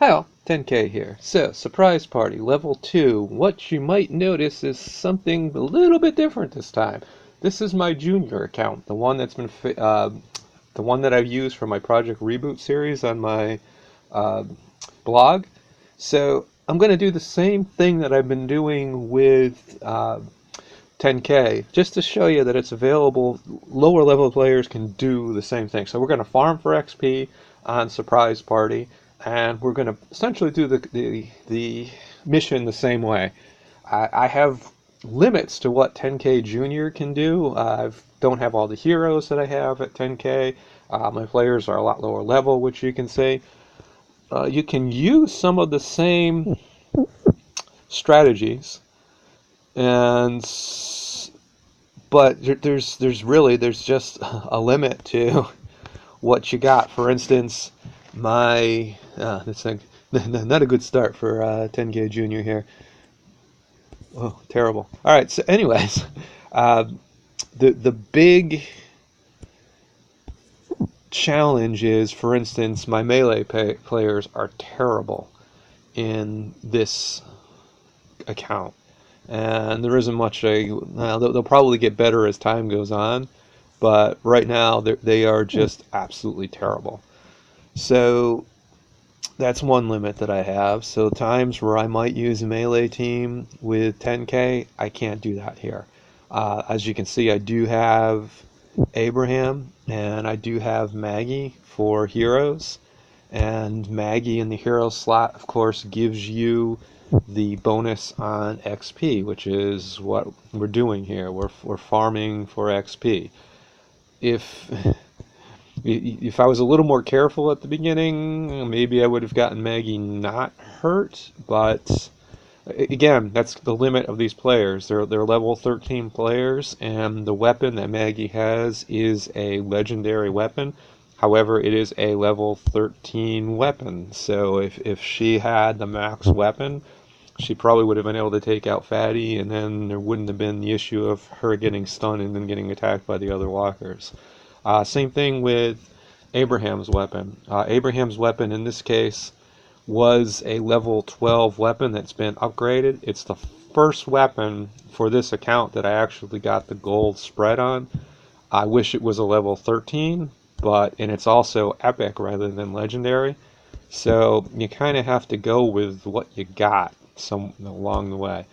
Hi all, 10K here. So, surprise party, level 2. What you might notice is something a little bit different this time. This is my junior account, the one that's been, the one that I've used for my Project Reboot series on my uh, blog. So, I'm going to do the same thing that I've been doing with 10K, just to show you that it's available. Lower level players can do the same thing. So we're going to farm for XP on Surprise Party, and we're going to essentially do the mission the same way. I have limits to what 10K Junior can do. I don't have all the heroes that I have at 10K. My players are a lot lower level, which you can see. You can use some of the same strategies, and but there's just a limit to what you got. For instance, my that's not a good start for 10K Junior here. Oh, terrible. All right. So, anyways, uh, the big challenge is, for instance, my melee players are terrible in this account, and there isn't much. They'll probably get better as time goes on, but right now they are just absolutely terrible. So that's one limit that I have. So times where I might use a melee team with 10K, I can't do that here. As you can see, I do have Abraham and I do have Maggie for heroes. And Maggie in the hero slot, of course, gives you the bonus on XP, which is what we're doing here. We're farming for XP. If if I was a little more careful at the beginning, maybe I would have gotten Maggie not hurt. But again, that's the limit of these players. They're level 13 players, and the weapon that Maggie has is a legendary weapon. However, it is a level 13 weapon. So if she had the max weapon, she probably would have been able to take out Fatty, and then there wouldn't have been the issue of her getting stunned and then getting attacked by the other walkers. Same thing with Abraham's weapon. Abraham's weapon in this case was a level 12 weapon that's been upgraded. It's the first weapon for this account that I actually got the gold spread on. I wish it was a level 13, and it's also epic rather than legendary. So you kind of have to go with what you got some along the way.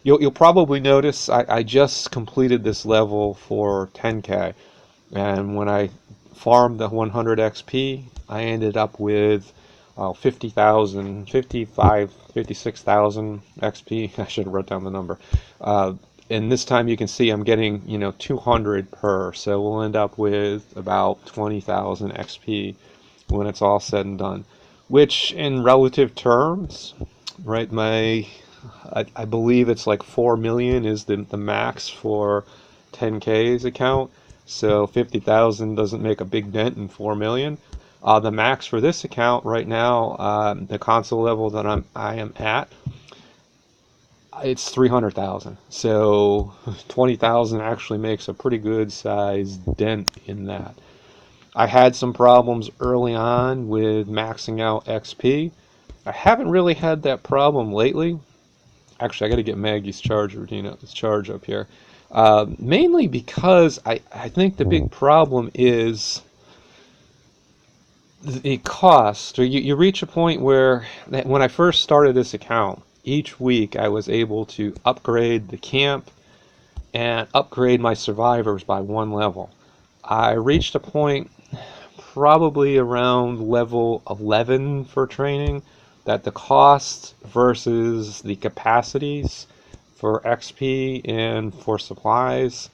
You'll probably notice I just completed this level for 10K. And when I farmed the 100 XP, I ended up with 50,000, 55, 56,000 XP. I should have wrote down the number. And this time you can see I'm getting 200 per, so we'll end up with about 20,000 XP when it's all said and done. Which, in relative terms, right? I believe it's like 4 million is the max for 10K's account. So 50,000 doesn't make a big dent in 4 million. The max for this account right now, the console level that I am at, it's 300,000. So 20,000 actually makes a pretty good sized dent in that. I had some problems early on with maxing out XP. I haven't really had that problem lately. Actually, I got to get Maggie's charge up here. Mainly because I think the big problem is the cost. Or you reach a point where, when I first started this account, each week I was able to upgrade the camp and upgrade my survivors by one level. I reached a point probably around level 11 for training that the cost versus the capacities for XP and for supplies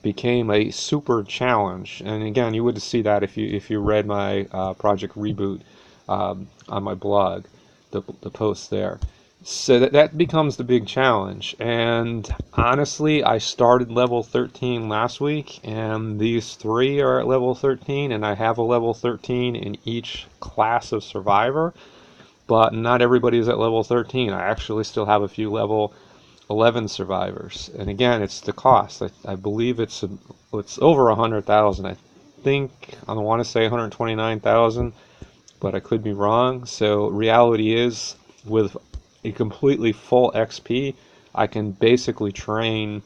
became a super challenge. And again, you would see that if you read my Project Reboot on my blog, the post there. So that becomes the big challenge. And honestly, I started level 13 last week, and these three are at level 13, and I have a level 13 in each class of survivor, but not everybody is at level 13. I actually still have a few level 11 survivors. And again, it's the cost. I believe it's over 100,000. I think I want to say 129,000, but I could be wrong. So reality is, with a completely full XP, I can basically train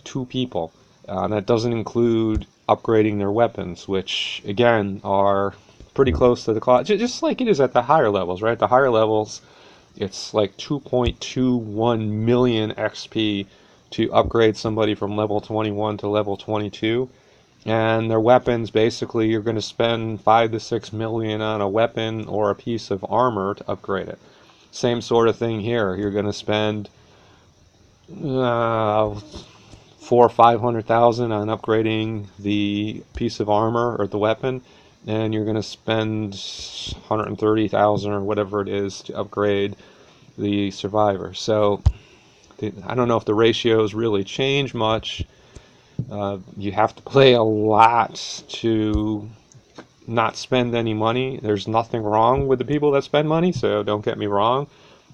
2 people. That doesn't include upgrading their weapons, which again are pretty close to the cost, just like it is at the higher levels, right? The higher levels, it's like 2.21 million XP to upgrade somebody from level 21 to level 22. And their weapons, basically, you're going to spend 5 to 6 million on a weapon or a piece of armor to upgrade it. Same sort of thing here. You're going to spend 400,000 or 500,000 on upgrading the piece of armor or the weapon, and you're going to spend 130,000 or whatever it is to upgrade the survivor. So I don't know if the ratios really change much. You have to play a lot to not spend any money. There's nothing wrong with the people that spend money, so don't get me wrong.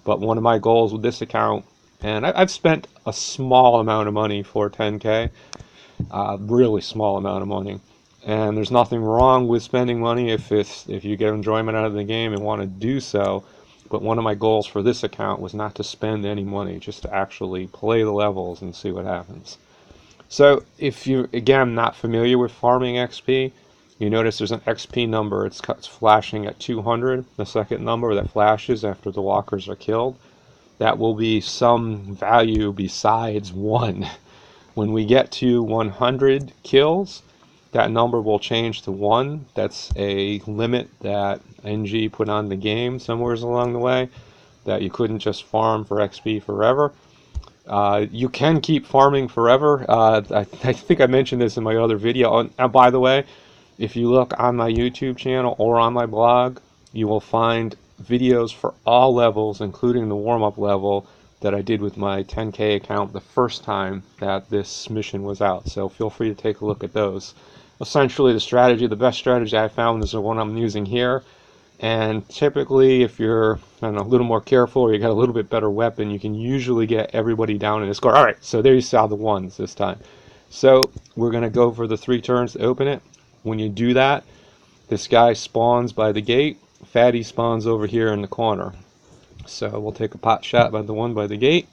But one of my goals with this account, and I've spent a small amount of money for 10K, really small amount of money. And there's nothing wrong with spending money if you get enjoyment out of the game and want to do so. But one of my goals for this account was not to spend any money, just to actually play the levels and see what happens. So if you're, again, not familiar with farming XP, you notice there's an XP number. It's flashing at 200, the second number that flashes after the walkers are killed. That will be some value besides 1. When we get to 100 kills, that number will change to 1. That's a limit that NG put on the game somewhere along the way, that you couldn't just farm for XP forever. You can keep farming forever. I think I mentioned this in my other video. And by the way, if you look on my YouTube channel or on my blog, you will find videos for all levels, including the warm-up level that I did with my 10K account the first time that this mission was out. So feel free to take a look at those. Essentially, the best strategy I found is the one I'm using here. And typically, if you're a little more careful or you got a little bit better weapon, you can usually get everybody down in a score. All right, so there you saw the 1s this time. So we're going to go for the 3 turns to open it. When you do that, this guy spawns by the gate. Fatty spawns over here in the corner. So we'll take a pot shot by the one by the gate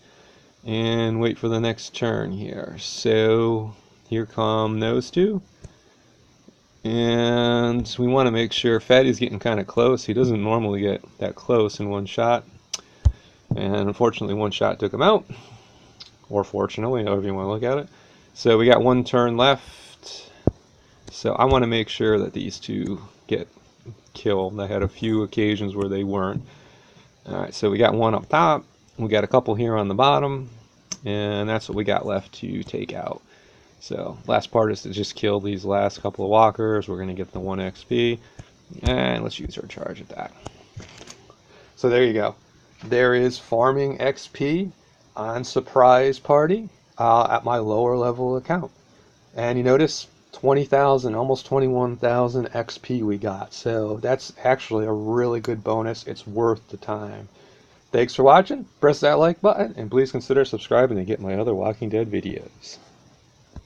and wait for the next turn here. So here come those 2. And we want to make sure Fatty's getting kind of close. He doesn't normally get that close in one shot. And unfortunately, one shot took him out. Or fortunately, however you want to look at it. So we got 1 turn left. So I want to make sure that these 2 get killed. I had a few occasions where they weren't. Alright, so we got 1 up top. We got a couple here on the bottom. And that's what we got left to take out. So last part is to just kill these last couple of walkers. We're going to get the 1 XP. And let's use our charge at that. So there you go. There is farming XP on Surprise Party at my lower level account. And you notice 20,000, almost 21,000 XP we got. So that's actually a really good bonus. It's worth the time. Thanks for watching. Press that like button and please consider subscribing to get my other Walking Dead videos.